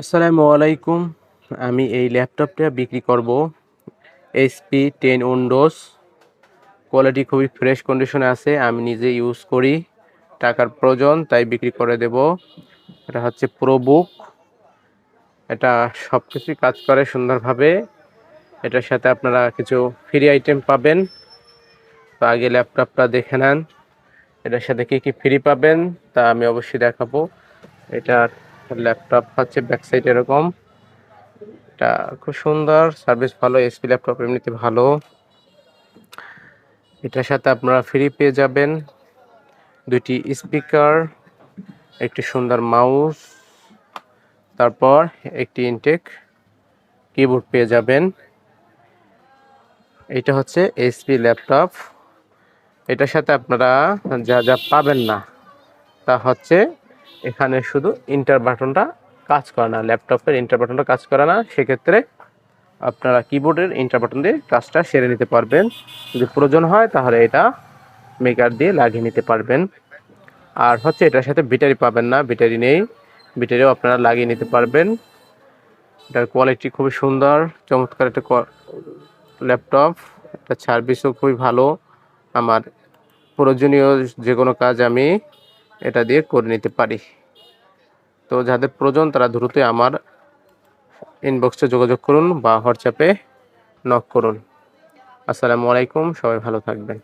আসসালামু আলাইকুম। আমি এই ল্যাপটপটা বিক্রি করব। HP 10 Windows. কোয়ালিটি খুবই ফ্রেশ কন্ডিশনে আছে। আমি নিজে ইউজ করি। টাকার প্রয়োজন তাই বিক্রি করে দেব। এটা হচ্ছে প্রোবুক। এটা সবকিছুই কাজ করে সুন্দরভাবে। এটার সাথে আপনারা কিছু ফ্রি আইটেম পাবেন। তো আগে ল্যাপটপটা দেখে নেন। এটার সাথে কি ফ্রি পাবেন তা আমি অবশ্যই দেখাবো। এটার ল্যাপটপ হচ্ছে ব্যাক সাইড এরকম। এটা খুব সুন্দর, সার্ভিস ভালো, HP ল্যাপটপ এমনিতে ভালো। এটার সাথে আপনারা ফ্রি পেয়ে যাবেন 2টি স্পিকার, একটি সুন্দর মাউস, তারপর একটি ইনটেক কিবোর্ড পেয়ে যাবেন। এটা হচ্ছে HP ল্যাপটপ। এটার সাথে আপনারা যা পাবেন না তা হচ্ছে এখানে শুধু ইন্টার বাটনটা কাজ করে না, ল্যাপটপের ইন্টার বাটনটা কাজ করে না। সেক্ষেত্রে আপনারা কিবোর্ডের ইন্টার বাটন দিয়ে কাজটা সেরে নিতে পারবেন। যদি প্রয়োজন হয় তাহলে এটা মেকার দিয়ে লাগিয়ে নিতে পারবেন। আর হচ্ছে এটার সাথে ব্যাটারি পাবেন না, ব্যাটারি নেই, ব্যাটারিও আপনারা লাগিয়ে নিতে পারবেন। এটার কোয়ালিটি খুবই সুন্দর, চমৎকার একটা ল্যাপটপ। এটা সার্ভিসও খুবই ভালো। আমার প্রয়োজনীয় যে কোনো কাজ আমি এটা দিয়ে করে নিতে পারি। তো যাদের প্রয়োজন তারা দ্রুতই আমার ইনবক্সে যোগাযোগ করুন বা হোয়াটসঅ্যাপে নক করুন। আসসালামু আলাইকুম, সবাই ভালো থাকবেন।